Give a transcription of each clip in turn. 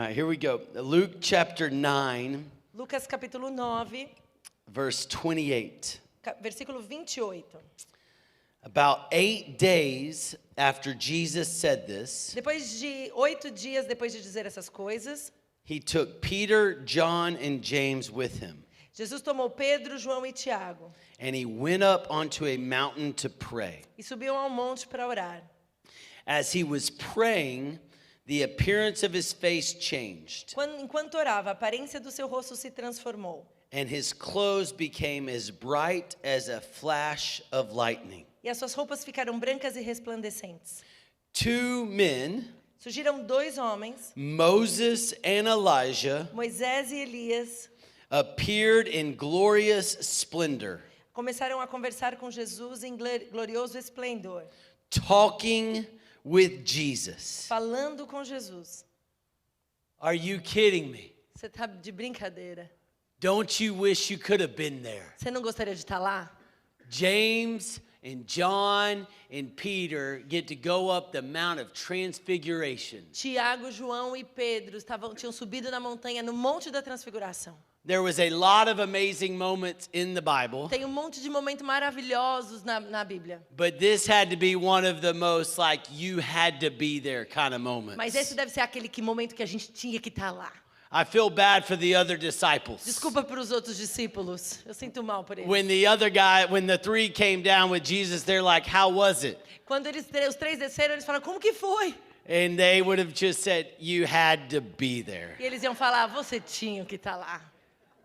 All right, here we go. Luke chapter 9, Lucas capítulo 9, verse 28. versículo 28. About 8 days after Jesus said this, Depois de 8 dias depois de dizer essas coisas, he took Peter, John, and James with him, Jesus tomou Pedro, João e Tiago and he went up onto a mountain to pray. e subiu ao monte para orar. As he was praying, the appearance of his face changed, Enquanto orava, a aparência do seu rosto se transformou and his clothes became as bright as a flash of lightning. e as suas roupas ficaram brancas e resplandecentes. 2 men, Surgiram 2 homens, Moses and Elijah, Moisés e Elias, appeared in glorious splendor, começaram a conversar com Jesus em glorioso esplendor, talking with Jesus. falando com Jesus. Are you kidding me? Você tá de brincadeira? Don't you wish you could have been there? Você não gostaria de estar lá? James and John and Peter get to go up the Mount of Transfiguration. Tiago, João e Pedro tinham subido na montanha, no Monte da Transfiguração. There was a lot of amazing moments in the Bible, Tem monte de momentos maravilhosos na Bíblia. but this had to be one of the most like you had to be there kind of Mas esse moments. deve ser aquele momento que a gente tinha que estar lá. I feel bad for the other disciples. Desculpa para os outros discípulos. Eu sinto mal por eles. When the 3 came down with Jesus, they're like, how was it? Quando os 3 desceram, eles falaram, como que foi? And they would have just said, you had to be there. E eles iam falar, você tinha que estar lá.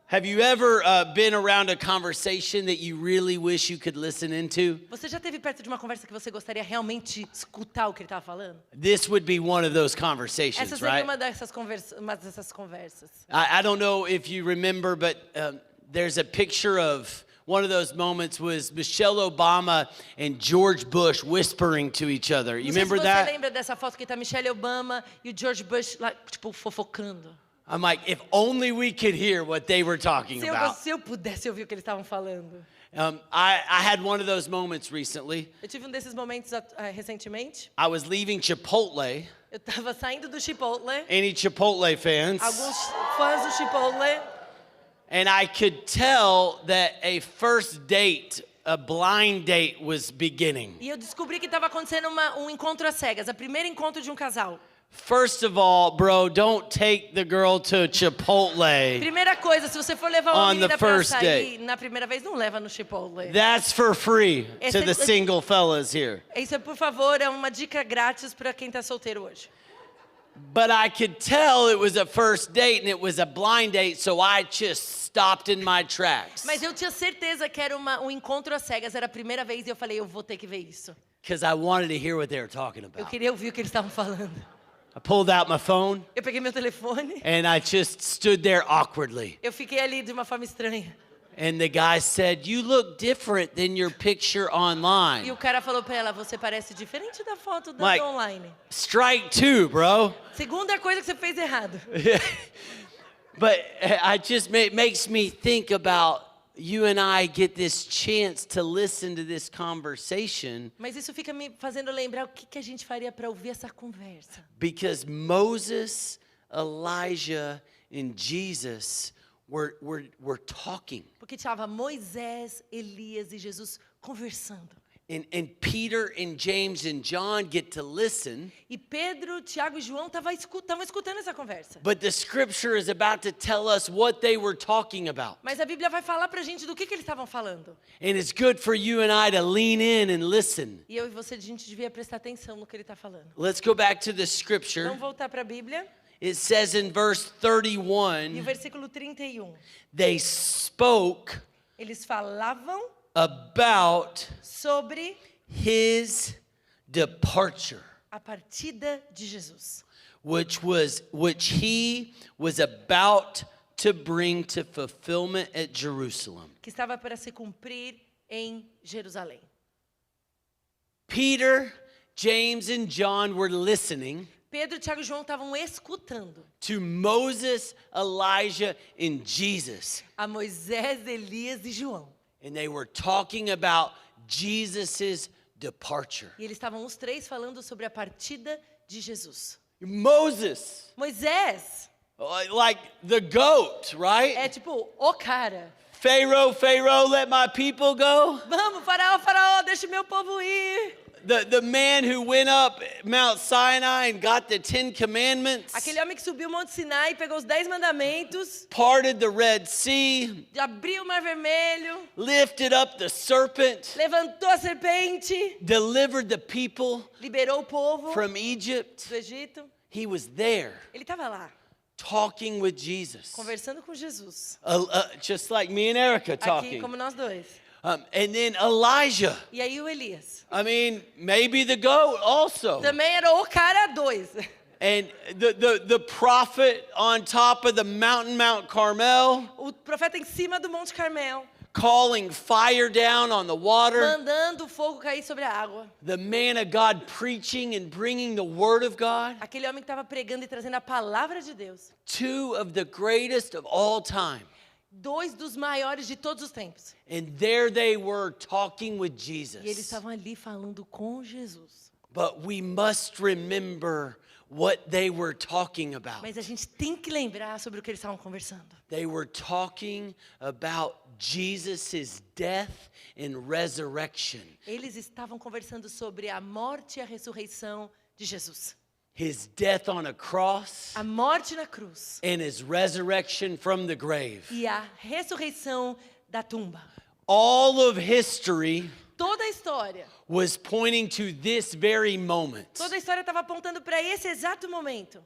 Have you ever been around a conversation that you really wish you could listen into? Você já esteve perto de uma conversa que você gostaria realmente escutar o que ele estava falando? This would be one of those conversations, Essa seria right? uma dessas conversas. I don't know if you remember, but there's a picture of one of those moments was Michelle Obama and George Bush whispering to each other. You Não sei se remember você that? lembra dessa foto que tá Michelle Obama e o George Bush lá, tipo, fofocando. I'm like, if only we could hear what they were talking about. Se eu pudesse ouvir o que eles estavam falando. I had one of those moments recently. Eu tive desses momentos recentemente. I was leaving Chipotle. Eu estava saindo do Chipotle. Any Chipotle fans? Alguns fãs do Chipotle. And I could tell that a first date, a blind date, was beginning. E eu descobri que estava acontecendo um encontro às cegas. O primeiro encontro de um casal. First of all, bro, don't take the girl to Chipotle. Primeira coisa, se você for levar uma On menina the pra first sair na primeira vez, não leva no Chipotle. That's for free to the single fellas here. Isso, por favor, é uma dica grátis para quem tá solteiro hoje. But I could tell it was a first date and it was a blind date, so I just stopped in my tracks. Mas eu tinha certeza que era um encontro às cegas, era a primeira vez e eu falei, eu vou ter que ver isso. Because I wanted to hear what they were talking Eu about. queria ouvir o que eles estavam falando. I pulled out my phone Eu peguei meu telefone, and I just stood there awkwardly. eu fiquei ali de uma forma estranha. And the guy said, "You look different than your picture E online." o cara falou pra ela, você parece diferente da foto da Mike. online. Strike 2, bro. Segunda coisa que você fez errado. But I just makes me think about you and I get this chance to listen to this conversation Mas isso fica me fazendo lembrar o que a gente faria para ouvir essa conversa. because Moses, Elijah, and Jesus were talking. Porque estava Moisés, Elias e Jesus conversando. And Peter and James and John get to listen. E Pedro, Tiago e João estavam escutando essa conversa. But the scripture is about to tell us what they were talking about. Mas a Bíblia vai falar pra gente do que eles estavam falando. And it's good for you and I to lean in and listen. E eu e você, a gente devia prestar atenção no que ele está falando. Let's go back to the scripture. Vamos voltar para a Bíblia. It says in verse E o 31, versículo 31. they spoke Eles falavam about sobre his departure, a partida de Jesus. which he was about to bring to fulfillment at Jerusalem. Que estava para se cumprir em Jerusalém. Peter, James, and John were listening Pedro, Tiago e João estavam escutando to Moses, Elijah, and Jesus. a Moisés, Elias e João. And they were talking about Jesus' departure. E eles estavam os 3 falando sobre a partida de Jesus. Moses, Moisés like the goat, right? é tipo o cara. Pharaoh, let my people go. Vamos, faraó, deixa o meu povo ir. The man who went up Mount Sinai and got the 10 Commandments, Aquele homem que subiu o Monte Sinai, pegou os 10 mandamentos, parted the Red Sea, abriu o Mar Vermelho, lifted up the serpent, levantou a serpente, delivered the people liberou o povo from Egypt. do Egito. He was there Ele estava lá, talking with Jesus, conversando com Jesus. just like me and Erica Aqui, talking. como nós dois. And then Elijah, E aí o Elias. I mean, maybe the goat also. Também era o cara 2. And the prophet on top of the mountain, Mount Carmel, O profeta em cima do Monte Carmel, calling fire down on the water. mandando o fogo cair sobre a água. The man of God preaching and bringing the word of God. Aquele homem que estava pregando e trazendo a palavra de Deus. 2 of the greatest of all time. 2 dos maiores de todos os tempos. And there they were talking with E eles Jesus. estavam ali falando com Jesus. But we must remember what they were talking about. Mas a gente tem que lembrar sobre o que eles estavam conversando. They were talking about Jesus' death and resurrection. Eles estavam conversando sobre a morte e a ressurreição de Jesus. His death on a cross A morte na cruz and his resurrection from the grave. e a ressurreição da tumba. All of history Toda a história, was pointing to this very moment. toda a história estava apontando para esse exato momento.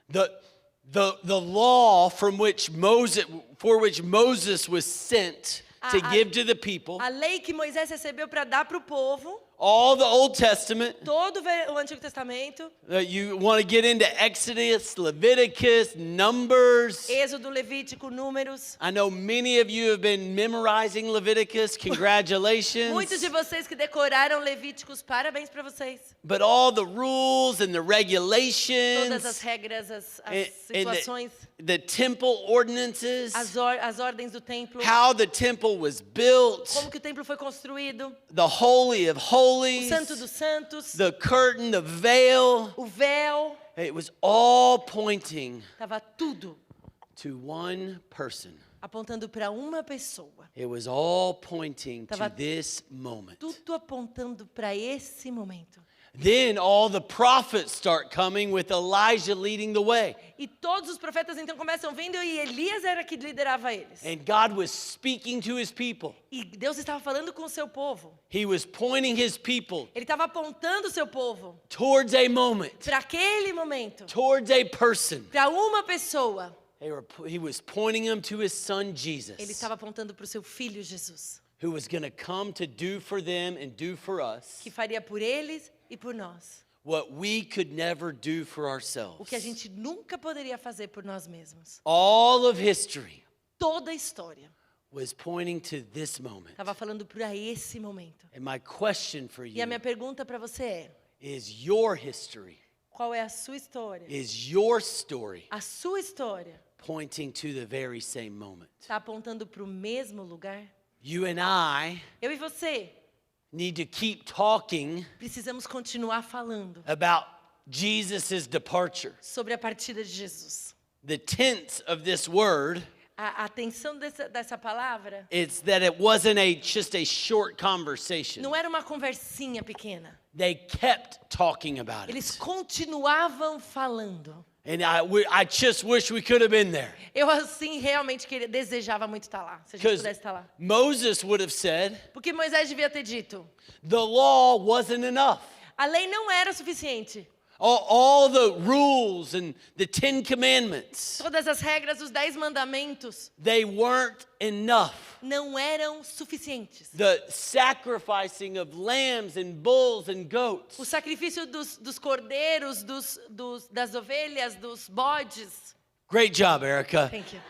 The law for which Moses was sent to give to the people, A lei que Moisés recebeu para dar para o povo, all the Old Testament. todo o Antigo Testamento, You want to get into Exodus, Leviticus, Numbers. Êxodo, Levítico, Números. I know many of you have been memorizing Leviticus. Congratulations. Muitos de vocês que decoraram Levíticos, parabéns para vocês. But all the rules and the Todas as regulations, regras, as and situações, the temple ordinances, as ordens do templo, how the temple was built, como que o templo foi construído, the Holy of o Holies, Santo dos Santos, the curtain, the veil. o véu, It was all pointing estava tudo to one person. apontando para uma pessoa. It was all pointing to Tava this moment. Tudo apontando para esse momento. Then all the prophets start coming with Elijah leading the way. E todos os profetas então começam vindo e Elias era que liderava eles. And God was speaking to his people. E Deus estava falando com o seu povo. He was pointing his people Ele estava apontando o seu povo towards a moment, para aquele momento, towards a person. para uma pessoa. He was pointing them to his son Ele Jesus, estava apontando para o seu filho Jesus, who was going to come to do for them and do for us que faria por eles e por nós what we could never do for o ourselves. que a gente nunca poderia fazer por nós mesmos. All of history Toda a história was pointing to this moment. estava falando para esse momento. And my question for E a you minha pergunta para você é: is your history, qual é a sua história? is your story A sua história pointing to the very same moment? está apontando para o mesmo lugar? You and I Eu e você need to keep talking precisamos continuar falando about Jesus' departure. sobre a partida de Jesus. The tense of this word A atenção dessa palavra is that it wasn't just a short conversation. não era uma conversinha pequena. They kept talking about Eles it. continuavam falando. And I just wish we could have been there. Eu, assim, realmente desejava muito estar lá, se a gente Because pudesse estar lá. Moses would have said, Porque Moisés devia ter dito, the law wasn't enough. a lei não era suficiente. All the rules and the 10 Commandments, Todas as regras, os 10 mandamentos they weren't enough. não eram suficientes. The sacrificing of lambs and bulls and goats, O sacrifício dos cordeiros, das ovelhas, dos bodes. great job, Erica. Thank you.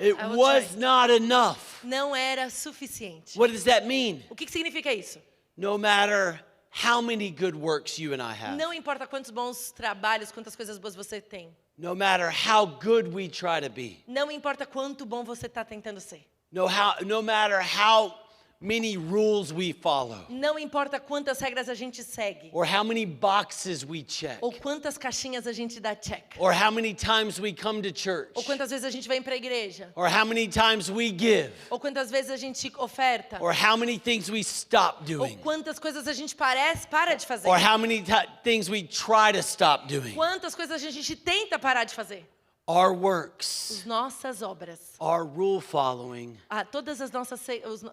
It I will was try. not enough. Não era suficiente. What does that mean? O que significa isso? No matter how many good works you and I have, Não importa quantos bons trabalhos, quantas coisas boas você tem. no matter how good we try to be, Não importa quanto bom você está tentando ser. no matter how many rules we follow, Não importa quantas regras a gente segue, or how many boxes we check, ou quantas caixinhas a gente dá check, or how many times we come to church, ou quantas vezes a gente vem para a igreja, or how many times we give, ou quantas vezes a gente oferta, or how many things we stop ou doing, quantas coisas a gente para de fazer, or how many things we try to stop doing. quantas coisas a gente tenta parar de fazer. Our works, As nossas obras, our rule following todas as nossas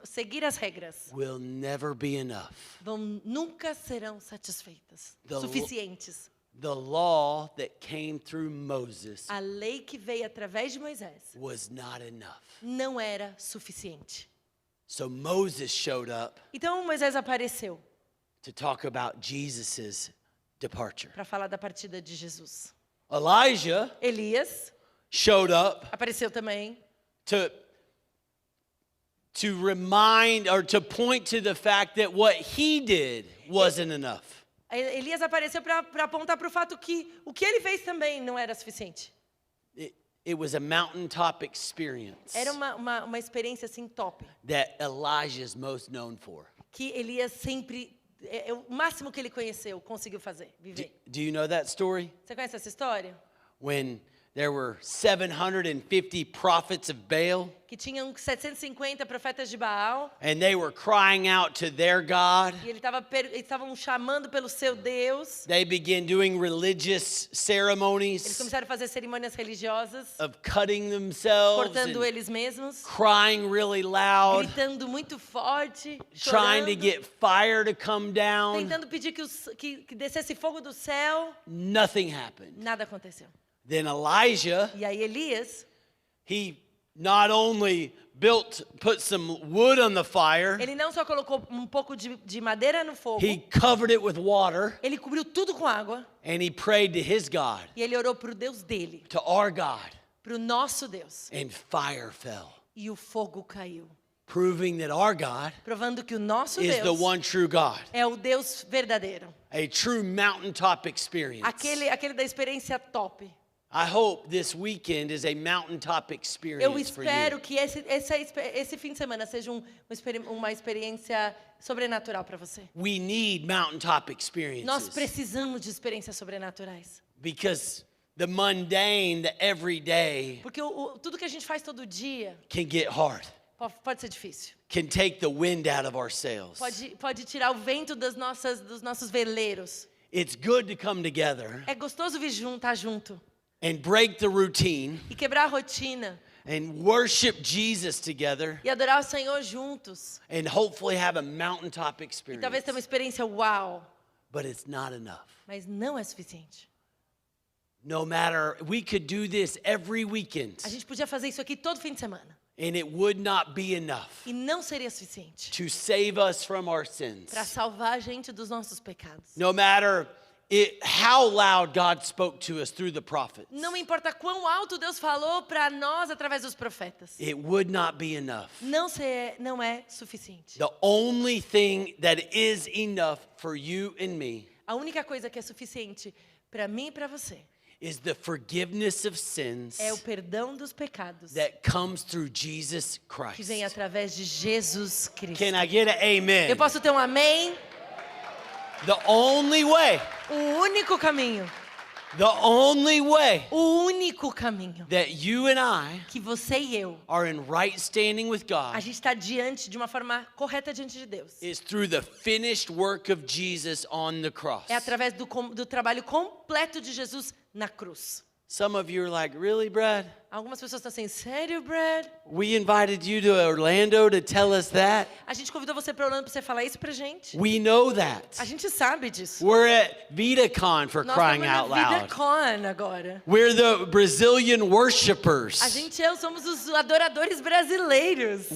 seguir as regras, will never be enough. nunca serão satisfeitas, The suficientes. The law that came through Moses A lei que veio através de Moisés was not enough. não era suficiente. So Moses showed up Então Moisés apareceu to talk about Jesus' departure. para falar da partida de Jesus. Elijah Elias showed up apareceu também to remind or to point to the fact that what he did wasn't enough. Elias apareceu para apontar para o fato que o que ele fez também não era suficiente. It was a mountaintop experience Era uma experiência assim top, that Elijah is most known for. que Elias sempre, o máximo que ele conheceu, conseguiu fazer, viver. Do you know that story? Você conhece essa história? When there were 750 prophets of Baal, Que tinham 750 profetas de Baal, and they were crying out to their God. e eles estavam chamando pelo seu Deus. They began doing religious Eles ceremonies começaram a fazer cerimônias religiosas, of cutting themselves cortando and eles mesmos, crying really loud, gritando muito forte, trying to chorando, get fire to come down. tentando pedir que descesse fogo do céu. Nothing happened. Nada aconteceu. Then Elijah, E aí Elias, he not only put some wood on the fire, ele não só colocou um pouco de madeira no fogo, he covered it with water, ele cobriu tudo com água and he prayed to his God, e ele orou para o Deus dele, to our God, para o nosso Deus. and fire fell, E o fogo caiu, proving that our God provando que o nosso is the Deus one true God. é o Deus verdadeiro, A true mountaintop experience. aquele da experiência top. I hope this weekend is a mountaintop Eu experience for espero you. que esse fim de semana seja uma experiência sobrenatural para você. We need mountaintop Nós experiences precisamos de experiências sobrenaturais. because the mundane, the everyday Porque tudo que a gente faz todo dia can get hard, pode ser difícil. can take the wind out of our sails. Pode tirar o vento dos nossos veleiros. It's good to come together É gostoso estar junto and break the routine e quebrar a rotina and worship Jesus together e adorar o Senhor juntos. and hopefully have a mountaintop E experience. talvez tenha uma experiência uau, But it's not enough. mas não é suficiente. No matter, we could do this every weekend A gente podia fazer isso aqui todo fim de semana and it would not be enough e não seria suficiente to save us from our sins. para salvar a gente dos nossos pecados. No matter how loud God spoke to us through the prophets, Não importa quão alto Deus falou para nós através dos profetas. it would not be enough. Não é suficiente. The only thing that is enough for you and me A única coisa que é suficiente para mim e para você is the forgiveness of sins é o perdão dos pecados that comes through Jesus que Christ. vem através de Jesus Cristo. Can I get an amen? Eu posso ter um amém? The only way, O único caminho, the only way o único caminho that you and I que você e eu, are in right standing with a God gente está diante de uma forma correta diante de Deus. is through the finished work of Jesus on the cross. É através do trabalho completo de Jesus na cruz. Some of you are like, really, Brad? Algumas pessoas estão assim, sério, Brad? We invited you to Orlando to tell us that? A gente convidou você para Orlando para você falar isso pra gente. We know that. A gente sabe disso. We're at VitaCon for Nós crying estamos out na loud. VidaCon agora. We're the Brazilian worshipers. Somos os adoradores brasileiros.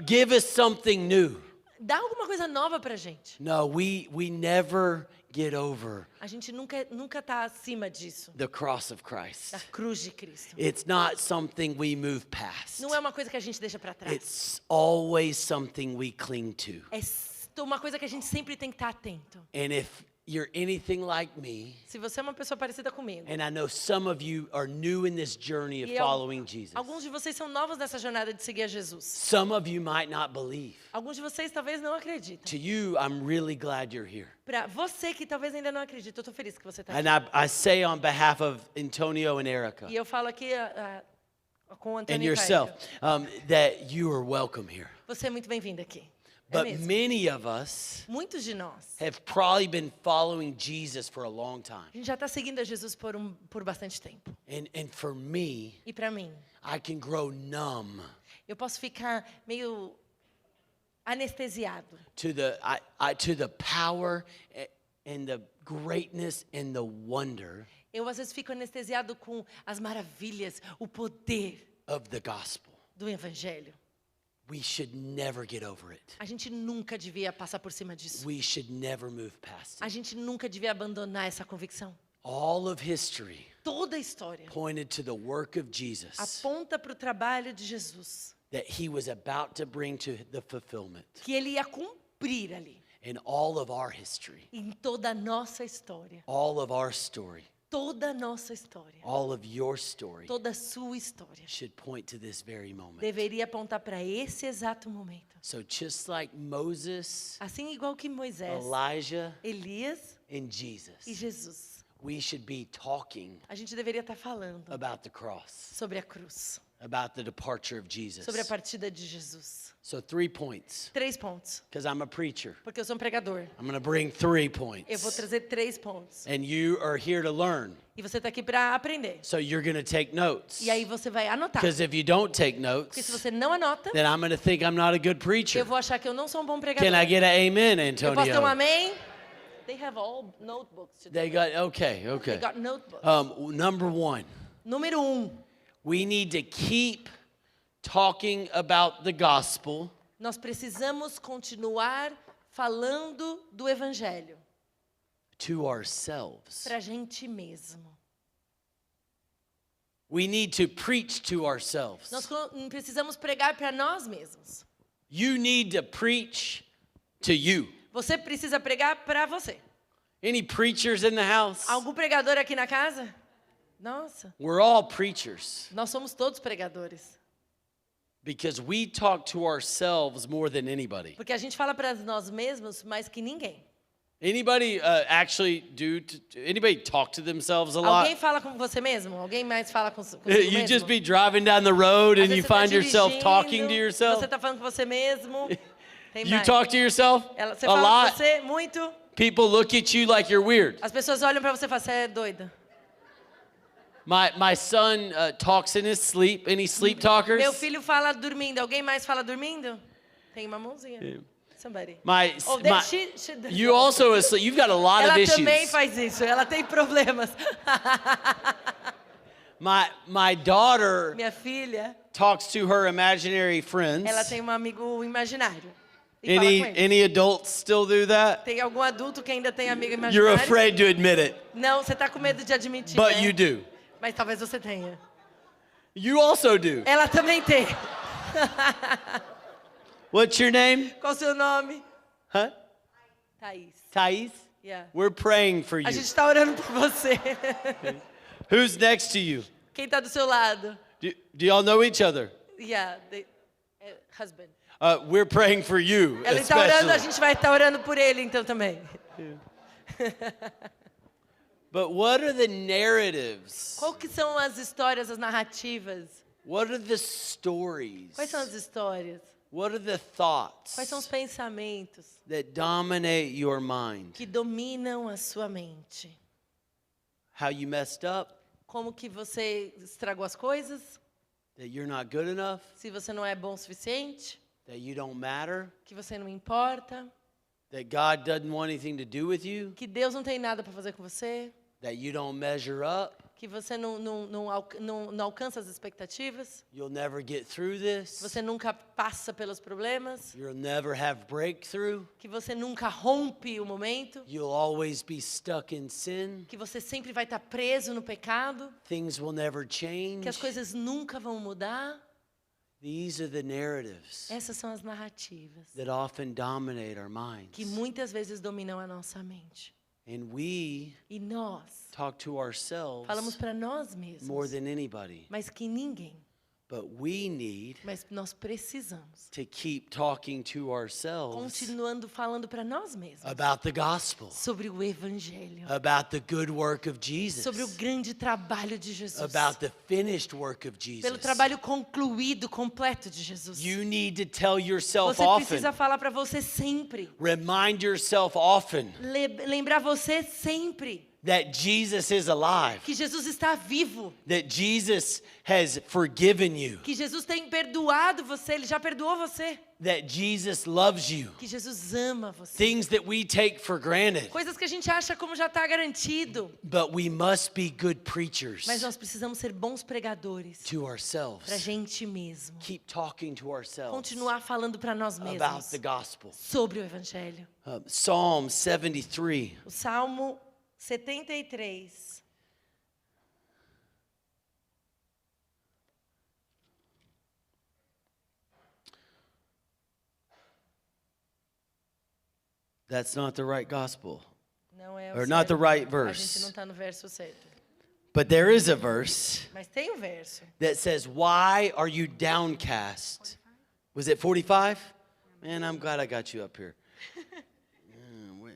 Give us something new. Dá alguma coisa nova pra gente. No, we never get over A gente nunca tá acima disso, the cross of Christ. da cruz de Cristo. It's not something we move past. Não é uma coisa que a gente deixa pra trás. It's always something we cling to. É uma coisa que a gente sempre tem que estar atento. And if you're anything like me, se você é uma pessoa parecida comigo, and I know some of you are new in this journey of E following Jesus. alguns de vocês são novos nessa jornada de seguir a Jesus. Some of you might not believe. Alguns de vocês talvez não acreditam. To you, I'm really glad you're here. Para você que talvez ainda não acredita, eu estou feliz que você está And aqui. I say on behalf of Antonio and Erica E eu falo aqui com o and Antônio e yourself Caio, that you are welcome here. você é muito bem-vindo aqui. É But mesmo. many of us Muitos de nós, have probably been following Jesus for a long time. a gente já está seguindo a Jesus por bastante tempo. And for me, E para mim, I can grow numb eu posso ficar meio anestesiado to the power and the greatness and the wonder Eu às vezes fico anestesiado com as maravilhas, o poder of the gospel. do evangelho. We should never get over it. A gente nunca devia passar por cima disso. We should never move past A it. gente nunca devia abandonar essa convicção. All of history Toda a história pointed to the work of Jesus aponta para o trabalho de Jesus, that he was about to bring to the fulfillment. que ele ia cumprir ali, In all of our history, em toda a nossa história. all of our story, Toda a nossa história, all of your story toda a sua história should point to this very moment. deveria apontar para esse exato momento. So just like Moses, Assim igual que Moisés, Elijah, Elias and e Jesus, Jesus. we should be talking A gente deveria estar falando about the cross, sobre a cruz, about the departure of Jesus. sobre a partida de Jesus. So 3 points, 3 pontos, because I'm a preacher. porque eu sou um pregador. I'm going to bring 3 Eu vou points. trazer 3 pontos. And you are here to learn. E você está aqui para aprender. So you're going to take notes. E aí você vai anotar. Because if you don't take Porque se notes, você não anota, then I'm going to think I'm not a good eu preacher. vou achar que eu não sou um bom pregador. Can I get an amen, Eu posso ter um Antonio? amém? They have all notebooks today. They got, okay, They okay. got notebooks. Number 1, Número 1, we need to keep talking about the gospel nós precisamos continuar falando do evangelho to ourselves. para a gente mesmo. We need to preach to ourselves. Nós precisamos pregar para nós mesmos. You need to preach to you. Você precisa pregar para você. Any preachers in the house? Algum pregador aqui na casa? Nossa, We're all preachers nós somos todos pregadores. because we talk to ourselves more than anybody. Porque a gente fala para nós mesmos mais que ninguém. Anybody anybody talk to themselves a lot? Alguém fala com você mesmo? Alguém mais fala com você You mesmo? just be driving down the road Às and you vezes você tá find yourself dirigindo, talking to yourself. Você está falando com você mesmo. Tem You mais. talk to yourself Você a fala com lot. você muito. People look at you like you're weird. As pessoas olham para você e falam, você é doida. My son talks in his sleep. Any sleep talkers? Meu filho fala dormindo. Alguém mais fala dormindo? Tem uma mãozinha. Somebody. Oh, she does You also. also asleep. You've got a lot Ela of também issues. faz isso. Ela tem problemas. My daughter Minha filha, talks to her imaginary friends. ela tem um amigo imaginário. E fala com ele. Any adults still do that? Tem algum adulto que ainda tem amigo You're imaginário? afraid to admit it, Não, você tá com medo de admitir, but né? you do. Mas talvez você tenha. You also do. Ela também tem. What's your name? Qual o seu nome? Huh? Thaís. Thais? Yeah. We're praying for A you. gente está orando por você. Who's next to you? Quem tá do seu lado? Do y'all know each other? Yeah, husband. We're praying for you, Ela está orando, a especially. gente vai estar orando por ele então também. But what are the narratives? Qual que são as histórias, as narrativas? What are the stories? Quais são as histórias? What are the thoughts Quais são os pensamentos that dominate your mind? que dominam a sua mente? How you messed up? Como que você estragou as coisas? That you're not good enough? Se você não é bom o suficiente? That you don't matter? Que você não importa? That God doesn't want anything to do with you? Que Deus não tem nada para fazer com você? That you don't measure up? Que você não alcança as expectativas? You'll never get through Que this? você nunca passa pelos problemas? You'll never have breakthrough? Que você nunca rompe o momento? You'll always be stuck in sin? Que você sempre vai estar preso no pecado? Things will never Que change? as coisas nunca vão mudar? These are the narratives Essas são as narrativas that often dominate our minds. que muitas vezes dominam a nossa mente. And we E nós talk to ourselves falamos para nós mesmos, more than anybody. mais que ninguém. But we need Mas nós precisamos to keep talking to ourselves continuando falando para nós mesmos about the gospel, sobre o evangelho, about the good work of Jesus, sobre o grande trabalho de Jesus, about the finished work of pelo Jesus. trabalho concluído, completo de Jesus. You need to tell yourself Você often, precisa falar para você sempre, remind yourself often lembrar você sempre that Jesus is alive, que Jesus está vivo, that Jesus has forgiven you, que Jesus tem perdoado você, Ele já perdoou você, that Jesus loves you. que Jesus ama você. Things that we take for granted. Coisas que a gente acha como já está garantido, But we must be good preachers mas nós precisamos ser bons pregadores to para a ourselves. gente mesmo. Keep talking to ourselves Continuar falando para nós about mesmos the gospel. sobre o evangelho. Psalm 73. O Salmo 73. That's not the right gospel. Não é o Or not the certo. right A verse. gente não está no verso certo. But there is a verse Mas tem o verso. that says, "Why are you downcast?" Was it 45? Man, I'm glad I got you up here. Wait.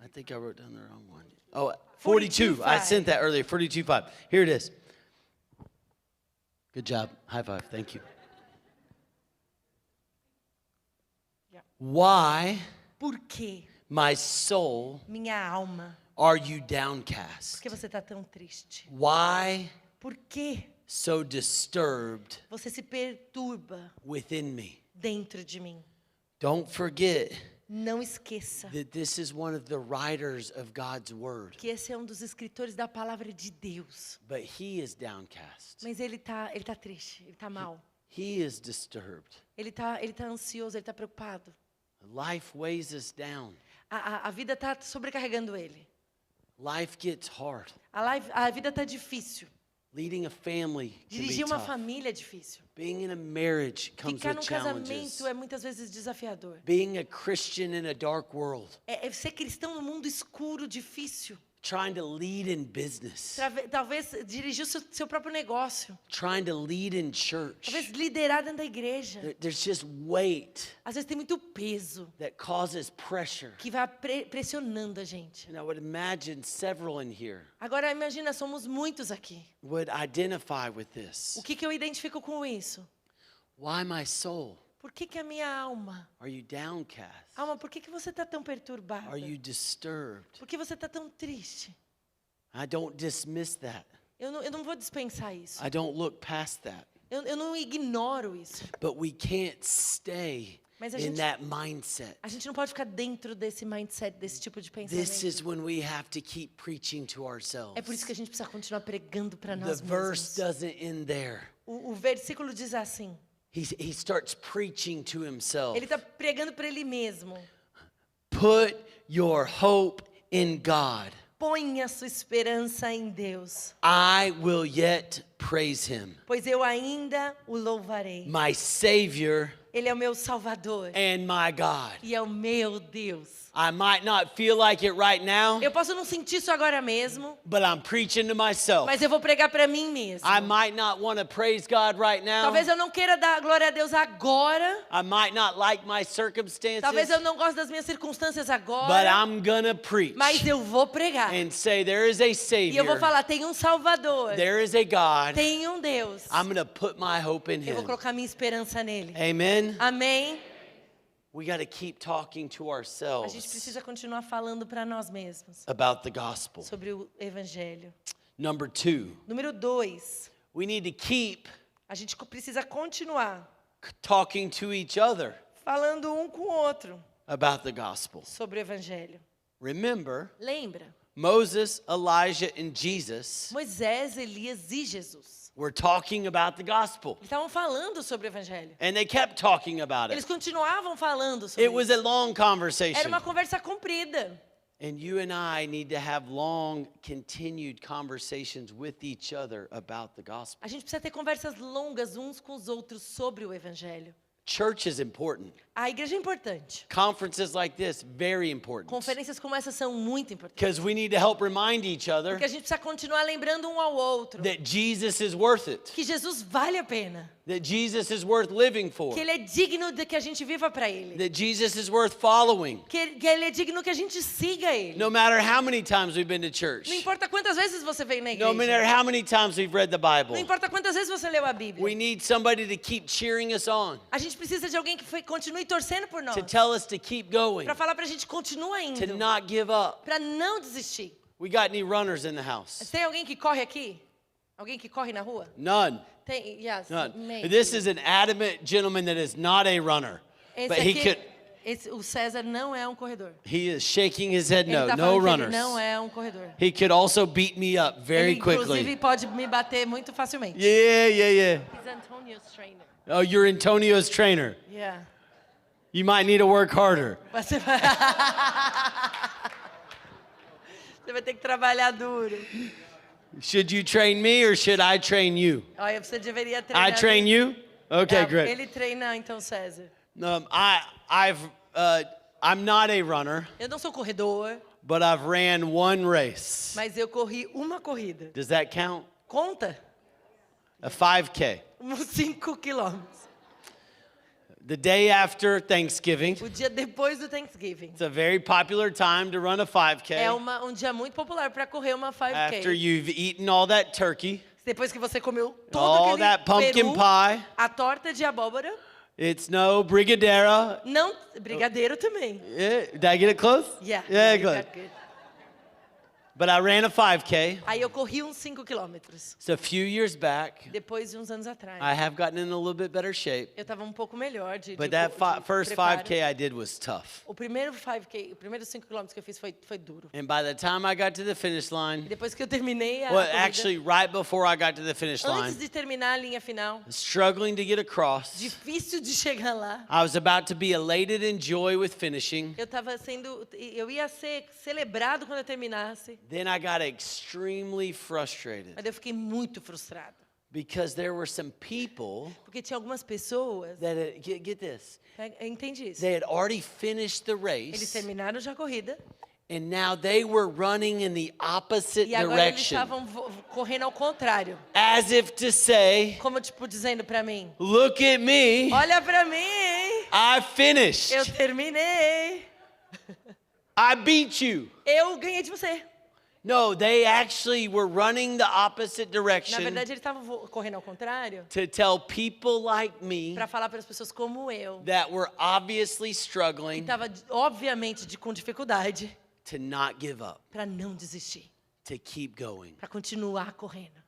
I think I wrote down the wrong one. Oh, 42. I 42:5. sent that earlier. 42:5. Here it is. Good job. High five. Thank you. Yeah. Why, Por que, my soul, minha alma, are you por downcast? que você está tão triste? Why Por que so disturbed você se perturba within me? dentro de mim? Don't forget Não esqueça that this is one of the writers of God's word. que esse é um dos escritores da palavra de Deus. But he is downcast. Mas ele tá triste, ele tá mal. He is disturbed. Ele tá ansioso, ele tá preocupado. Life weighs us down. A vida tá sobrecarregando ele. Life gets hard. A vida tá difícil. Leading a family can be Dirigir uma tough. família é difícil. Being in a marriage comes Ficar with num challenges. casamento é muitas vezes desafiador. Being a Christian in a dark world. É ser cristão no mundo escuro, difícil. Trying to lead in business. Talvez dirigir o seu próprio negócio. Trying to lead in church. Talvez liderar dentro da igreja. There's just weight Às vezes tem muito peso that causes pressure. que vai pressionando a gente. And I would imagine several in here Agora imagina, somos muitos aqui. would identify with this. O que eu identifico com isso? Why, my soul, Por que a minha alma? are you downcast? Alma, por que você está tão perturbada? Are you disturbed? Por que você está tão triste? I don't dismiss that. Eu não vou dispensar isso. I don't look past that. Eu não ignoro isso. But we can't stay Mas a in gente- that mindset. A gente não pode ficar dentro desse mindset, desse tipo de This pensamento. is when we have to keep preaching to ourselves. É por isso que a gente precisa continuar pregando para The nós verse mesmos. doesn't end there. O versículo diz assim. He starts preaching to himself. Ele está pregando para ele mesmo. Put your hope in God. Ponha sua esperança em Deus, I will yet praise him, pois eu ainda o louvarei. my Savior Ele é o meu Salvador and my God. e é o meu Deus. I might not feel like it right now, Eu posso não sentir isso agora mesmo, but I'm preaching to myself. mas eu vou pregar para mim mesmo. I might not want to praise God right now. Talvez eu não queira dar glória a Deus agora. I might not like my circumstances, Talvez eu não goste das minhas circunstâncias but agora. I'm gonna preach Mas eu vou pregar. and say there is a E eu vou Savior, falar, tem um Salvador. there is a God. Tem um Deus. I'm gonna put my hope in Eu vou Him. colocar minha esperança nele. Amen. Amém? We got to keep talking to A gente ourselves precisa continuar falando para nós mesmos about the gospel. sobre o evangelho. Number 2, Número 2, we need to keep a gente precisa continuar talking to each other falando um com o outro about the gospel. sobre o evangelho. Remember, Lembra? Moses, Elijah, and Jesus Moisés, Elias e Jesus. were talking about the gospel, Eles estavam falando sobre o evangelho. and they kept talking about Eles it. continuavam falando sobre It was isso. a long Era conversation. uma conversa comprida. And you and I need to have long, continued conversations with each other about the gospel. A gente precisa ter conversas longas uns com os outros sobre o evangelho. Church is important. A igreja é importante. Conferences like this, very important. Conferências como essa são muito importantes. Because we need to help remind each other Porque a gente precisa continuar lembrando um ao outro that Jesus is worth it. que Jesus vale a pena. That Jesus is worth living for. Que ele é digno de que a gente viva para ele. That Jesus is worth following. Que ele é digno que a gente siga ele. No matter how many times we've been to church. Não importa quantas vezes você veio na igreja. No matter how many times we've read the Bible. Não importa quantas vezes você leu a Bíblia. We need somebody to keep cheering us on. A gente precisa de alguém que continue torcendo por nós. To tell us to keep going. Para falar pra gente continuar indo. To not give up. Para não desistir. We got any runners in the house? Tem alguém que corre aqui? Alguém que corre na rua? None. Tem, yes, None. maybe. This is an adamant gentleman that is not a runner. But he could. O César não é um corredor. He is shaking his head no. Ele tá No falando que runners. ele não é um corredor. He could also beat me up very ele, inclusive, quickly. pode me bater muito facilmente. Yeah. He's Antonio's trainer. Oh, you're Antonio's trainer. Yeah. You might need to work harder. Você vai... Você vai ter que trabalhar duro. Should you train me or should I train you? Olha, você deveria treinar. I train you? Okay, great. Ele treina então, César. I'm not a runner, Eu não sou corredor, but I've ran one race. mas eu corri uma corrida. Does that count? Conta? A 5K. Uns 5 quilômetros. The day after Thanksgiving. O dia depois do Thanksgiving. It's a very popular time to run a 5K. É um dia muito popular para correr uma 5K. After you've eaten all that turkey. Depois que você comeu todo all aquele that pumpkin peru, pie. a torta de abóbora. It's no brigadeiro. Não, brigadeiro também. Yeah. Did I get it close? Yeah. Yeah, you good. got good. But I ran a 5K. Aí eu corri uns 5 quilômetros. So a few years back. Depois de uns anos atrás. I have gotten in a little bit better shape. Eu estava um pouco melhor de But that first preparo. 5K I did was tough. O primeiro 5K, o primeiro 5 quilômetros que eu fiz foi duro. And by the time I got to the finish E line, depois que eu terminei a well, corrida, actually right before I got to the finish line, antes de terminar a linha final, struggling to get across, difícil de chegar lá. I was about to be elated in joy with finishing. Eu ia ser celebrado quando eu terminasse. Then I got extremely frustrated Mas eu fiquei muito frustrado. because there were some people Porque tinha algumas pessoas, that get this, eu entendi isso. they had already finished the Eles race terminaram já a corrida and now they were running in the opposite e agora eles direction, estavam correndo ao contrário, as if to say, como tipo dizendo pra mim: look at me, olha pra mim, hein? I finished, Eu terminei. I beat you. Eu ganhei de você. No, they actually were running the opposite Na direction verdade, eles estavam correndo ao contrário to tell people like me para falar para as pessoas como eu, that were obviously que struggling estava obviamente com dificuldade, to not give up, para não desistir, to keep going, para continuar correndo.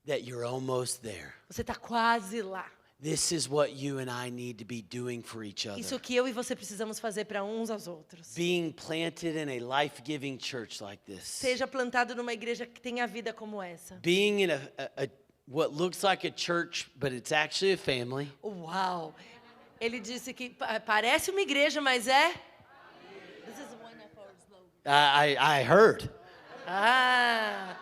that you're almost there. Você está quase lá. This is what you and I need to be doing for each Isso other. que eu e você precisamos fazer para uns aos outros. Being planted in a life-giving church like this. Seja plantado numa igreja que tenha vida como essa. Being in what looks like a church, but it's actually a family. Uau! Ele disse que parece uma igreja, mas é. This is one of our slogans. I heard. Ah!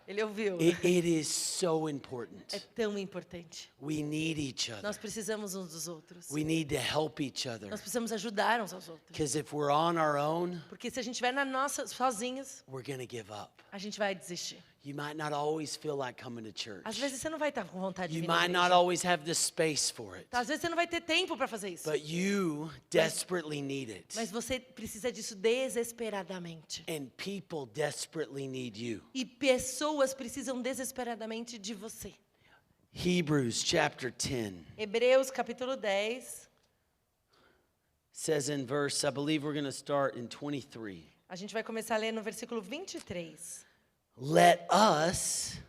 Ele ouviu. It is so important. É tão importante. We need each other. Nós precisamos uns dos outros. We need to help each other. Nós precisamos ajudar uns aos outros. Because if we're on our own, Porque se a gente estiver na nossa sozinhos, we're going to give up. a gente vai desistir. You might not always feel like coming to church. Às vezes você não vai estar com vontade de You vir na might not igreja. always have the space for it. Às vezes você não vai ter tempo para fazer isso. But you desperately need it. Mas você precisa disso desesperadamente. And people desperately need you. E pessoas precisam desesperadamente de você. Hebrews chapter 10 Hebreus capítulo 10. says in verse, I believe we're going to start in 23. A gente vai começar a ler no versículo 23. Let us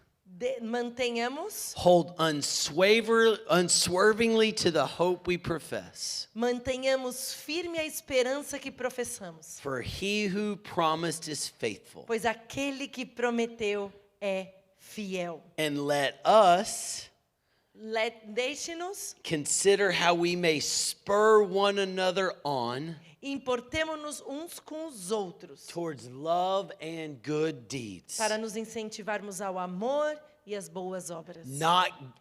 Mantenhamos, hold unswervingly to the hope we profess. mantenhamos firme a esperança que professamos. For he who promised is faithful. Pois aquele que prometeu é fiel. And let us Deixe-nos, consider how we may spur one another on importemo-nos uns com os outros, towards love and good deeds. para nos incentivarmos ao amor e as boas obras.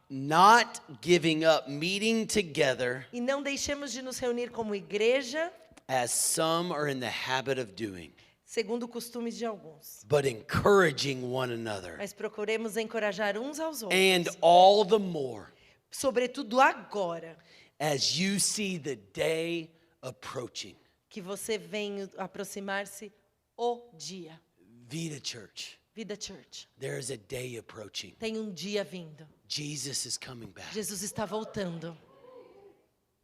Not giving up meeting together E não deixemos de nos reunir como igreja, as some are in the habit of doing, segundo o costume de alguns. but encouraging one another. Mas procuremos encorajar uns aos outros. And all the more Sobretudo agora, as you see the day approaching. que você vem aproximar-se o dia. Vida Church, Vida Church. there is a day approaching. Tem um dia vindo. Jesus is coming back. Jesus está voltando.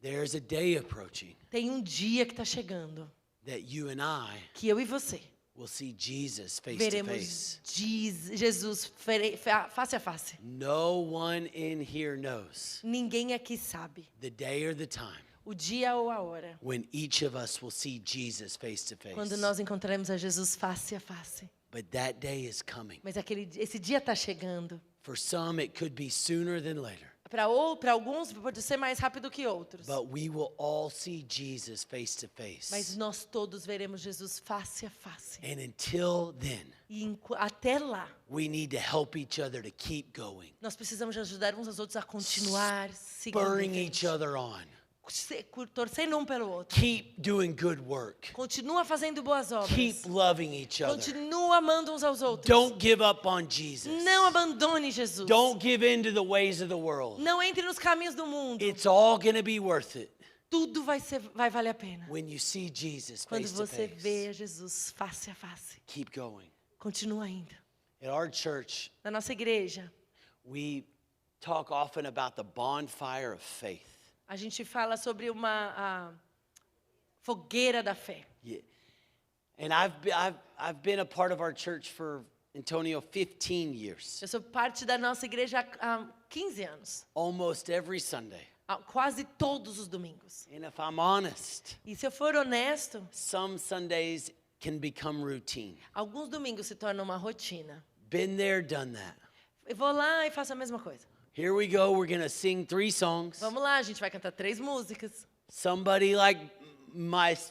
There is a day approaching Tem um dia que está chegando. that you and I Que eu e você will see Jesus face to veremos face. Jesus face a face. No one in here knows Ninguém aqui sabe the day or the time o dia ou a hora when each of us will see Jesus face to face. quando nós encontraremos a Jesus face a face. But that day is coming. Mas esse dia está chegando. For some, it could be sooner than later. Para alguns pode ser mais rápido que outros. But we will all see Jesus face to Mas face. nós todos veremos Jesus face a face. And until then, E até lá, we need to help each other to keep going, nós precisamos de ajudar uns aos outros a continuar seguindo em spurring frente. each other on. Torcendo um pelo outro. Keep doing good work. Continua fazendo boas obras. Keep loving each other. Continua amando uns aos outros. Don't give up on Jesus. Não abandone Jesus. Don't give in to the ways of the world. Não entre nos caminhos do mundo. It's all going to be worth it Tudo vai valer a pena. when you see Jesus Quando face to você face. vê Jesus face a face. Keep going. Continua indo. At our church, Na nossa igreja, we talk often about the bonfire of faith. a gente fala sobre a fogueira da fé. Yeah. And I've been a part of our church for, Antonio, 15 years. Eu sou parte da nossa igreja há 15 anos. Almost every Sunday. Quase todos os domingos. And if I'm honest, E se eu for honesto, some Sundays can become routine. alguns domingos se tornam uma rotina. Been there, done that. Eu vou lá e faço a mesma coisa. Here we go. We're going to sing 3 songs. Vamos lá, a gente vai cantar 3 músicas. Somebody like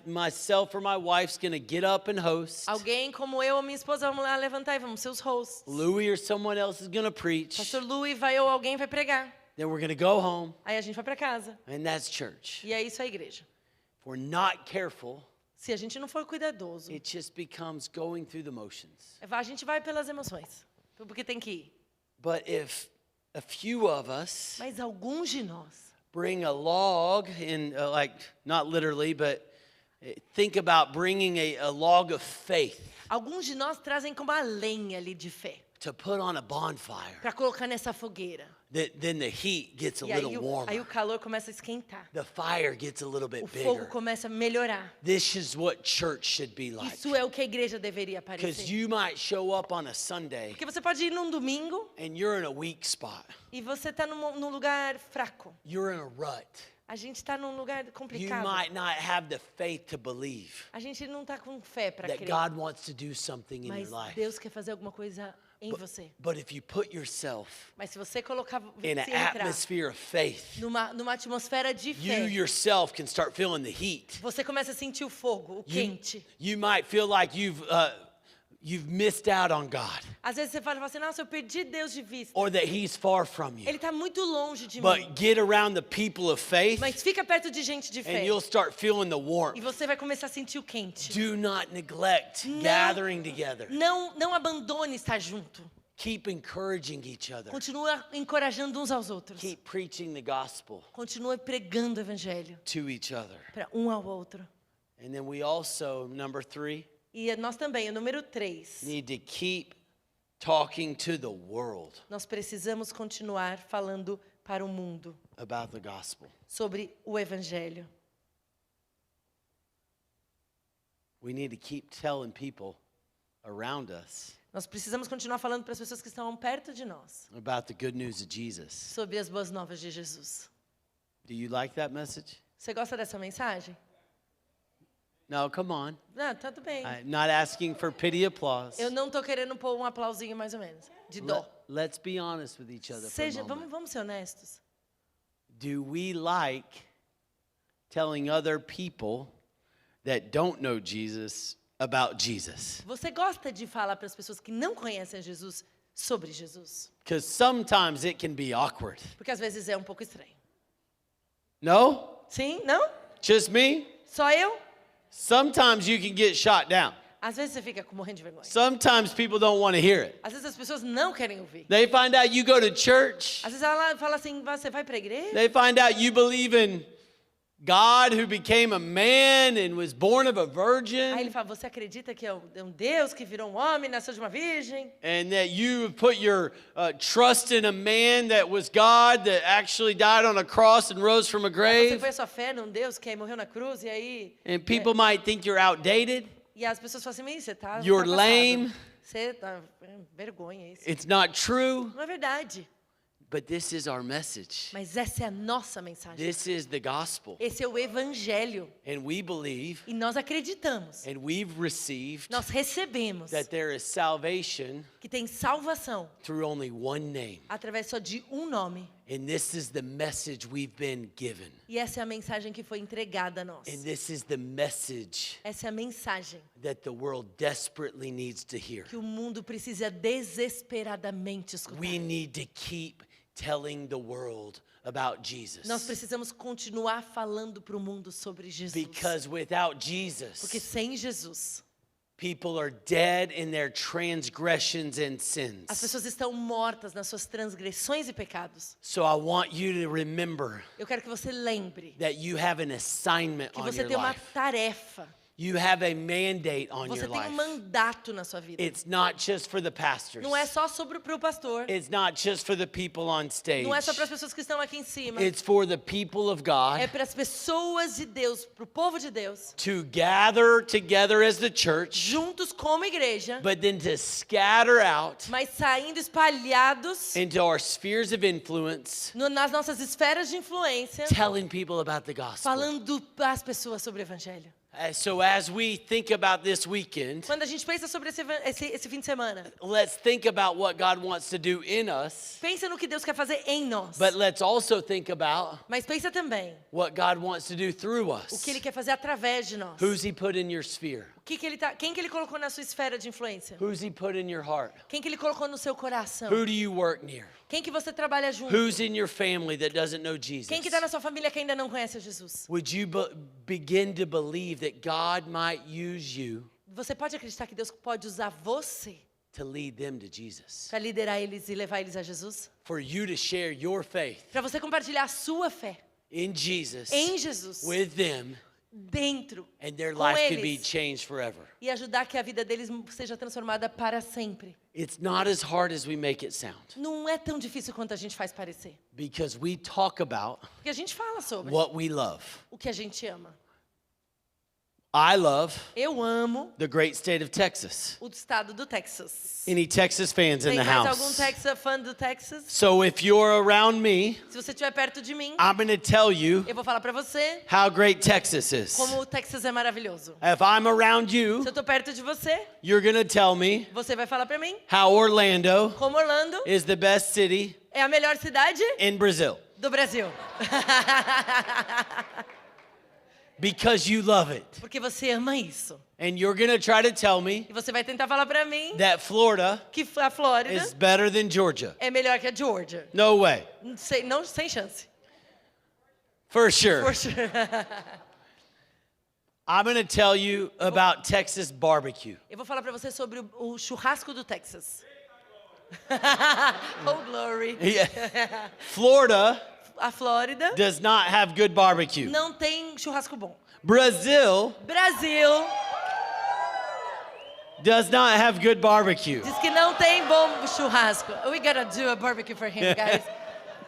myself or my wife's going to get up and host. Alguém como eu ou minha esposa, vamos lá levantar e vamos ser os hosts. Louis or someone else is going to preach. Pastor Louis vai ou alguém vai pregar. Then we're going to go home, Aí a gente vai para casa. and that's church. E é isso a igreja. If we're not careful, Se a gente não for cuidadoso, it just becomes going through the motions. a gente vai pelas emoções. Porque tem que ir. But if a few of us Mas alguns de nós bring a log in, like, not literally, but think about bringing a log of faith Alguns de nós trazem como a lenha ali de fé to put on a bonfire, para colocar nessa fogueira. then the heat gets a E little aí warmer. o calor começa a esquentar. The fire gets a little bit O fogo bigger. começa a melhorar. This is what church should be like. Isso é o que a igreja deveria Because parecer. you might show up on a Sunday Porque você pode ir num domingo and you're in a weak spot. e você está num lugar fraco. You're in a rut. A gente está num lugar You complicado. might not have the faith to believe A gente não está com fé para that crer. God wants to do something in Mas your life. Deus quer fazer alguma coisa em você. But if you put yourself Mas se você colocar, in an se entrar atmosphere of faith, numa atmosfera de you fé, yourself can start feeling the heat. você começa a sentir o fogo, o quente. You might feel like you've missed out on God, Às vezes você fala assim, nossa, eu perdi Deus de vista. or that He's far from you. Ele está muito longe de mim. But get around the people of faith, Mas fica perto de gente de and fé. you'll start feeling the E warmth. você vai começar a sentir o quente. Do not neglect gathering together. Não abandone estar junto. Keep encouraging each other. Continua encorajando uns aos outros. Keep preaching the gospel Continua pregando o evangelho to each other. para um ao outro. And then we also, number 3, E nós também, o número 3, need to keep talking to the world nós precisamos continuar falando para o mundo about the gospel. sobre o evangelho. We need to keep telling people around us Nós precisamos continuar falando para as pessoas que estão perto de nós about the good news of Jesus. sobre as boas novas de Jesus. Do you like that message? Você gosta dessa mensagem? No, come on. Não, tudo bem. I'm not asking for pity applause. Eu não tô querendo pôr um aplausinho mais ou menos, de dó. Let's be honest with each other for a moment. Vamos ser honestos. Do we like telling other people that don't know Jesus about Jesus? Você gosta de falar para as pessoas que não conhecem Jesus sobre Jesus. Because sometimes it can be awkward. Porque às vezes é um pouco estranho. No? Sim? Não? Just me? Só eu? Sometimes you can get shot down. Às vezes você fica morrendo de vergonha. Sometimes people don't want to hear it. Às vezes as pessoas não querem ouvir. They find out you go to church. Às vezes ela fala assim, você vai pra igreja? They find out you believe in God who became a man and was born of a Aí virgin. ele fala, você acredita que é um Deus que virou um homem, nasceu de uma virgem? And that you put your trust in a man that was God that actually died on a cross and rose from a Você grave. põe a sua fé num Deus que aí morreu na cruz e aí... And people might think you're outdated. E as pessoas falam assim, "Ih, você tá You're ultrapassado. lame. Você tá... vergonha isso. It's not true. Não é verdade. But this is our message. Mas essa é a nossa mensagem. This is the gospel. Esse é o evangelho. And we believe E nós acreditamos. and we've received Nós recebemos that there is salvation que tem salvação through only one name. através só de um nome. And this is the message we've been given. E essa é a mensagem que foi entregada a nós. And this is the message Essa é a mensagem that the world desperately needs to hear. que o mundo precisa desesperadamente escutar. We need to keep telling the world about Jesus. Nós precisamos continuar falando para o mundo sobre Jesus. Because without Porque Jesus, sem Jesus, people are dead in their transgressions and as sins. pessoas estão mortas nas suas transgressões e pecados. So I want you to remember Eu quero que você lembre that you have an assignment que on você your tem uma life. tarefa. You have a mandate on Você your tem um life. mandato na sua vida. It's not just for the pastors. Não é só para o pastor. It's not just for the people on stage. Não é só para as pessoas que estão aqui em cima. It's for the people of É God para as pessoas de Deus, para o povo de Deus, to gather together as the church, juntos como igreja, but then to scatter out mas saindo espalhados into our spheres of influence, nas nossas esferas de influência, telling people about the gospel. falando para as pessoas sobre o evangelho. So as we think about this weekend, Quando a gente pensa sobre esse fim de semana, let's think about what God wants to do in us, pensa no que Deus quer fazer em nós. but let's also think about Mas pensa também what God wants to do through o us. que Ele quer fazer através de nós. Who's He put in your sphere? Quem que Ele colocou na sua esfera de influência? Who's He put in your heart? Quem que Ele colocou no seu coração? Who do you work near? Quem que você trabalha junto? Who's in your family that doesn't know Jesus? Quem que está na sua família que ainda não conhece Jesus? Would you begin to believe that God might use you Você pode acreditar que Deus pode usar você to lead them to Jesus? para liderar eles e levar eles a Jesus? For you to share your faith Para você compartilhar a sua fé in Jesus em Jesus, with them, dentro, and their com life could be eles, changed forever. e ajudar que a vida deles seja transformada para sempre. It's not as hard as we make it sound, Não é tão difícil quanto a gente faz parecer. because we talk about Porque a gente fala sobre what we love. o que a gente ama. I love Eu amo the great state of Texas. o estado do Texas. Any Texas fans in Tem the mais algum house? fã do Texas? So if you're around me, Se você estiver perto de mim, I'm going to tell you eu vou falar para você how great Texas is. como o Texas é maravilhoso. If I'm around Se you, eu estou perto de você, you're going to tell me você vai falar para mim how Orlando como Orlando is the best city é a melhor cidade in Brazil do Brasil. because you love it. Porque você ama isso. And you're going to try to tell me E você vai tentar falar para mim that Florida que a Flórida is better than Georgia. é melhor que a Georgia. No way. Sem chance. For sure. For sure. I'm going to tell you about Texas barbecue. Eu vou falar para você sobre o churrasco do Texas. Oh, glory. Yeah. Florida A Flórida does not have good barbecue. não tem churrasco bom. Brazil Brasil does not have good barbecue. diz que não tem bom churrasco. We gotta do a barbecue for him, guys.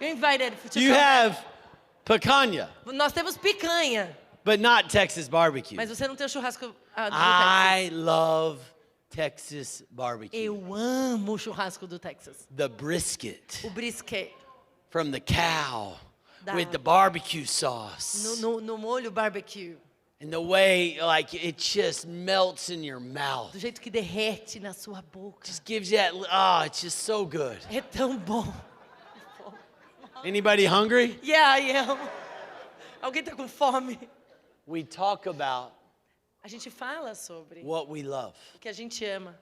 You're invited to You come. have picanha, Nós temos picanha, but not Texas barbecue. mas você não tem o churrasco do Texas. I love Texas barbecue. Eu amo o churrasco do Texas. The brisket O brisket from the cow Da- with the barbecue sauce. no molho barbecue. And the way, like, it just melts in your mouth. Do jeito que derrete na sua boca. Just gives you that, oh, it's just so good. É tão bom. Anybody hungry? Yeah, I am. Alguém tá com fome? We talk about A gente fala sobre what we love. o que a gente ama.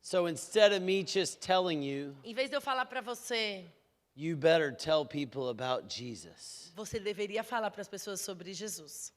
So instead of me just telling you, Em vez de eu falar para você, you better tell people about Jesus. você deveria falar para as pessoas sobre Jesus.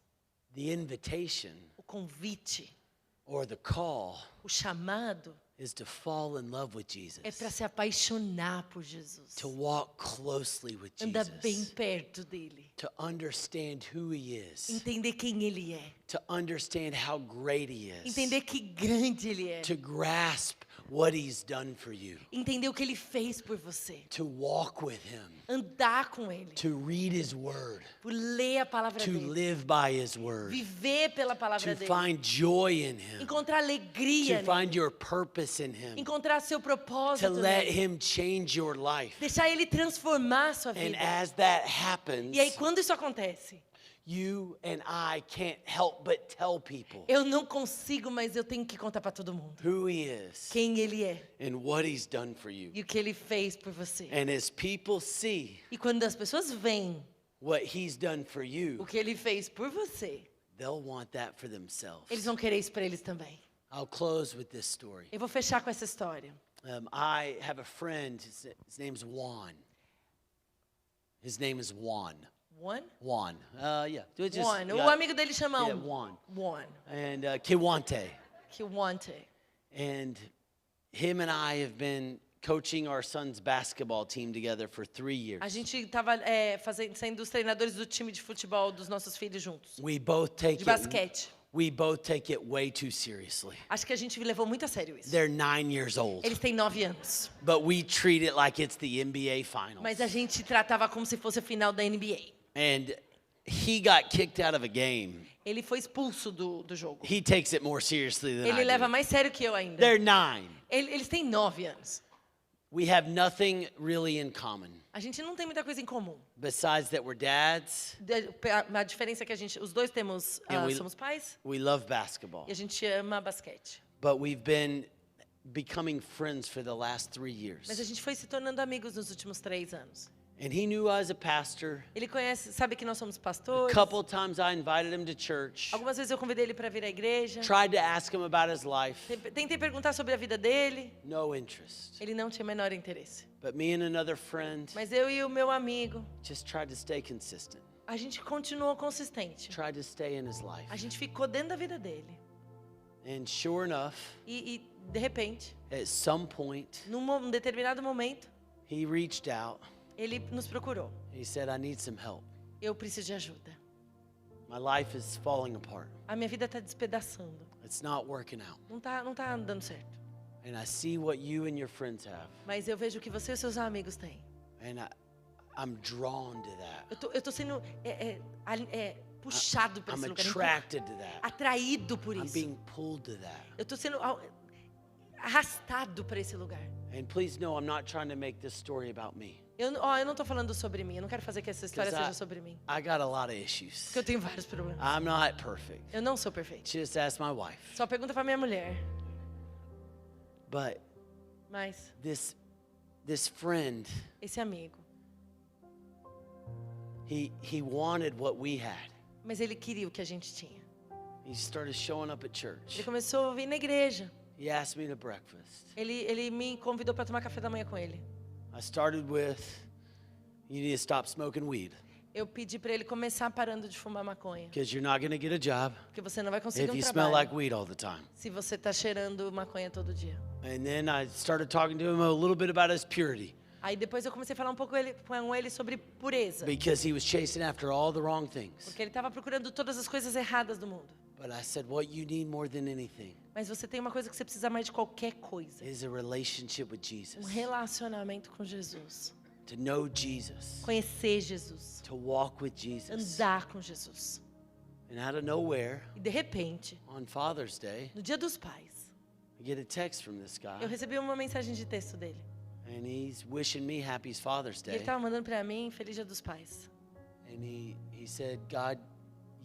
The invitation O convite, or the call o chamado is to fall in love with Jesus. é para se apaixonar por Jesus. To walk closely with Andar bem Jesus. perto dele. To understand who he is. Entender quem ele é. To understand how great he is. Entender que grande ele é. To grasp what he's done for you. Entender o que ele fez por você. To walk with him. Andar com ele. To read his word. Por ler a palavra To dele. live by his word. Viver pela palavra To dele. find joy in him. Encontrar alegria To nele. find your purpose in him. Encontrar seu To propósito let nele. him change your life. Deixar ele transformar a sua And vida. as that happens, E aí, quando isso acontece, you and I can't help but tell people eu não consigo, mas eu tenho que contar para todo mundo who he is quem ele é and what he's done for you. e o que ele fez por você. And as people see E quando as pessoas veem what he's done for o you, que ele fez por você, they'll want that for themselves. eles vão querer isso para eles também. I'll close with this story. Eu vou fechar com essa história. I have a friend, his name's Juan. His name is Juan. Juan? Juan. Yeah. Just, Juan. O yeah, amigo dele chama yeah, Juan. Juan. And Kiwante. Que Wante. And him and I have been coaching our son's basketball team together for 3 years. A gente estava sendo os treinadores do time de futebol dos nossos filhos juntos. We both take De basquete. We both take it way too seriously. Acho que a gente levou muito a sério isso. They're 9 years old, Eles têm 9 anos. but we treat it like it's the NBA finals. Mas a gente tratava como se fosse a final da NBA. And he got kicked out of a game. Ele foi expulso do jogo. He takes it more seriously than Ele I leva do. mais sério que eu ainda. They're 9. Eles têm 9 anos. We have nothing really in common A gente não tem muita coisa em comum. besides that we're dads. A diferença é que os dois temos, somos pais We love basketball. e a gente ama basquete. But we've been becoming friends for the last 3 years. Mas a gente foi se tornando amigos nos últimos 3 anos. And he knew I was a pastor. Ele sabe que nós somos A pastores. couple of times I invited him to church. Algumas vezes eu convidei ele para vir à igreja. Tried to ask him about his life. Tentei perguntar sobre a vida dele. No interest. Ele não tinha o menor interesse. But me and another friend Mas eu e o meu amigo, just tried to stay consistent. a gente continuou consistente. Tried to stay in his life. A gente ficou dentro da vida dele. And sure enough, E de repente, at some point, num determinado momento, he reached out. ele nos procurou. He said, I need some help. Eu preciso de ajuda. My life is falling apart. A minha vida está despedaçando. It's not working out. Não tá dando certo. And I see what you and your friends have. Mas eu vejo o que você e seus amigos têm. And I'm drawn to that. Eu tô sendo puxado para I'm esse lugar. attracted to that. Atraído por I'm isso. being pulled to that. Eu tô sendo arrastado para esse lugar. And please know, I'm not trying to make this story about me. Eu não tô falando sobre mim. Eu não quero fazer que essa história 'Cause seja sobre mim. I got a lot of issues. Porque eu tenho vários problemas. I'm not perfect. Eu não sou perfeito. Just ask my wife. Só pergunta pra minha mulher. But Mas this friend, esse amigo, he wanted what we had. mas ele queria o que a gente tinha. He started showing up at Ele church. começou a vir na igreja. He asked me to breakfast. Ele me convidou para tomar café da manhã com ele. I started with, you need to stop smoking weed Eu pedi para ele começar parando de fumar maconha, because you're not going to get a job porque você não vai conseguir if you trabalho smell like weed all the time. se você tá cheirando maconha todo dia. And then I started talking to him a little bit about his purity Aí depois eu comecei a falar um pouco com ele sobre pureza, because he was chasing after all the wrong things. porque ele estava procurando todas as coisas erradas do mundo. But I said, what you need more than anything Mas você tem uma coisa que você precisa mais de qualquer coisa: is a relationship with um Jesus. relacionamento com Jesus, To know Jesus, conhecer Jesus, to walk with Jesus. andar com Jesus. And out of nowhere, E de repente, on Father's Day, no Dia dos Pais, I get a text from this eu guy, recebi uma mensagem de texto dele. and he's wishing me happy Father's E ele Day. estava mandando para mim Feliz Dia dos Pais. And he said, God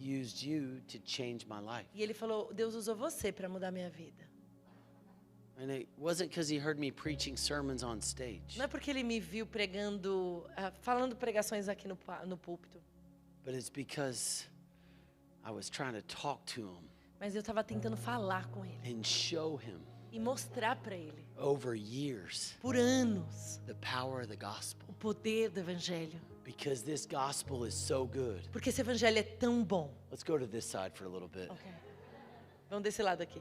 used you to change my life. E ele falou: Deus usou você para mudar minha vida. And it wasn't because he heard me preaching sermons on stage, Não é porque ele me viu pregando, falando pregações aqui no púlpito, but it's because I was trying to talk to him mas eu estava tentando falar com ele and show him e mostrar para ele over years por anos, the power of the gospel. o poder do evangelho. Because this gospel is so good. Porque esse evangelho é tão bom. Let's go to this side for a little bit. Ok. Vamos desse lado aqui.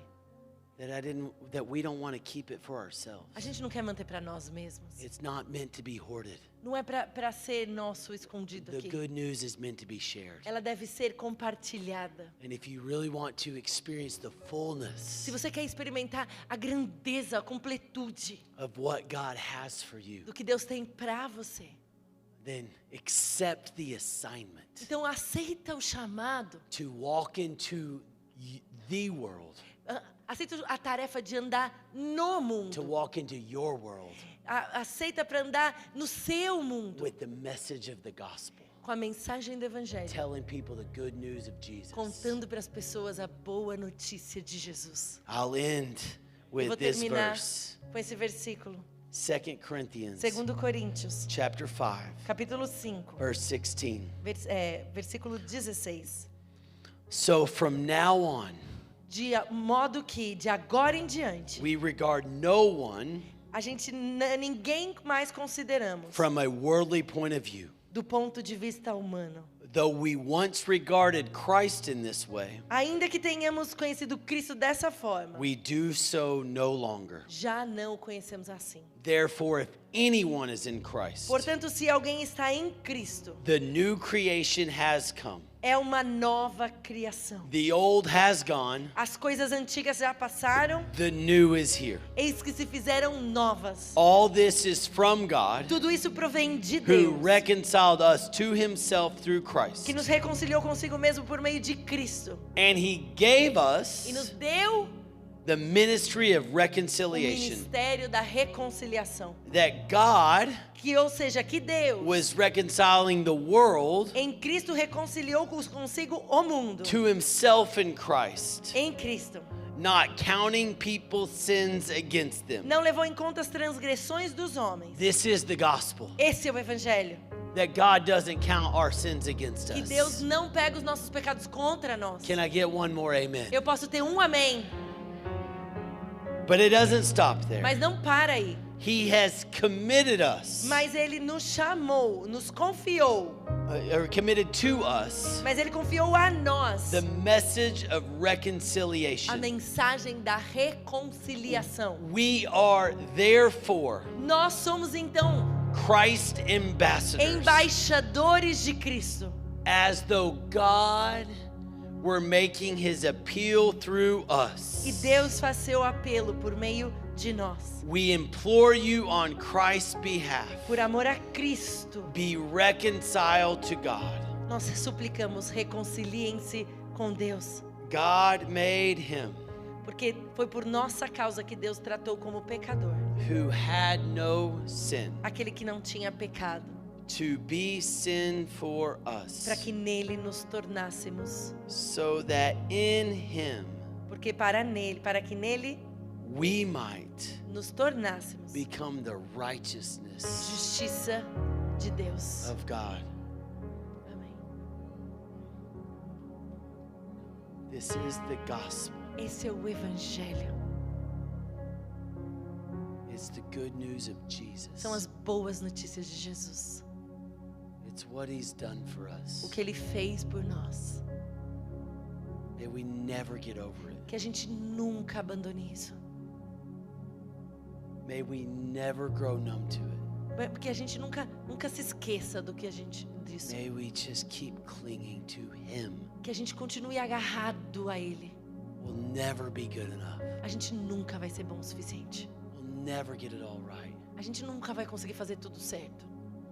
That we don't want to keep it for ourselves. A gente não quer manter para nós mesmos. It's not meant to be hoarded. Não é para ser nosso escondido The aqui. good news is meant to be shared. Ela deve ser compartilhada. And if you really want to experience the fullness Se você quer experimentar a grandeza, a completude of what God has for you, do que Deus tem para você, then accept the assignment então aceita o chamado. to walk into the world, Aceita a tarefa de andar no to mundo. walk into your world Aceita para andar no seu mundo. with the message of the gospel, Com a mensagem do evangelho. telling people the good news of Jesus. Contando para as pessoas a boa notícia de Jesus. I'll end Eu vou with this terminar verse, com esse versículo. 2 Corinthians 2 Coríntios, chapter 5, capítulo 5, verse 16. versículo 16. So from now on, De modo que, de agora em diante, we regard no one a gente ninguém mais consideramos from a worldly point of view. do ponto de vista humano. Though we once regarded Christ in this way, Ainda que tenhamos conhecido Cristo dessa forma, we do so no longer. já não o conhecemos assim. Therefore, if anyone is in Christ, Portanto, se alguém está em Cristo, the new creation has come. é uma nova criação. The old has gone, As coisas antigas já passaram, the new is here. eis que se fizeram novas. All this is from God, Tudo isso provém de who Deus, reconciled us to himself through Christ. que nos reconciliou consigo mesmo por meio de Cristo. And he gave us E nos deu the ministry of o reconciliation. ministério da reconciliação. That God Ou seja, que Deus, was reconciling the world em Cristo, reconciliou consigo o mundo. to himself in Christ, Em Cristo. not counting people's sins against them. Não levou em conta as transgressões dos homens. This is the gospel. Esse é o evangelho. That God doesn't count our sins against Que Deus us. não pega os nossos pecados contra nós. Can I get one more amen? Eu posso ter um amém, But it doesn't stop there. mas não para aí. He has committed us, Mas Ele nos chamou, nos confiou. or committed to us, Mas Ele confiou a nós the message of a reconciliation. mensagem da reconciliação. We are therefore Nós somos então Christ ambassadors, embaixadores de Cristo. as though God were making his appeal through E us. Deus faz seu apelo por meio de nós. We implore you on Christ's behalf, Por amor a Cristo, be reconciled to God. nós suplicamos, reconciliem-se com Deus. God made him Porque foi por nossa causa que Deus tratou como pecador, who had no sin aquele que não tinha pecado, to be sin for us, para que nele nos tornássemos. so that in him Porque para que nele we might nos tornássemos become the righteousness justiça de Deus. of God. Amém. This is the gospel. Esse é o evangelho. It's the good news of Jesus. São as boas notícias de Jesus. It's what he's done for O us. que ele fez por nós. May we never get over it. Que a gente nunca abandone isso. May we never grow numb to it. Porque a gente nunca se esqueça disso. May we just keep clinging to him. Que a gente continue agarrado a ele. We'll never be good enough. A gente nunca vai ser bom o suficiente. We'll never get it all right. A gente nunca vai conseguir fazer tudo certo.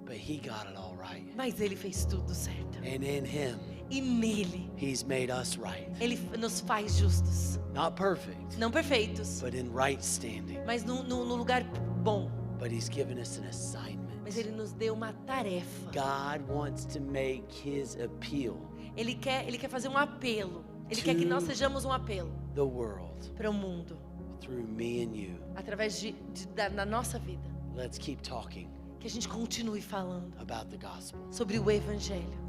But he got it all right. Mas ele fez tudo certo. And in him, E nele, he's made us right. ele nos faz justos. Not perfect, Não perfeitos, but in right standing. mas no lugar bom. But he's given us an assignment. Mas ele nos deu uma tarefa. God wants to make his appeal Ele quer fazer um apelo. Ele quer que nós sejamos um apelo the world para o mundo. through me and you. Através da nossa vida. Let's keep talking Que a gente continue falando about the gospel. sobre o evangelho.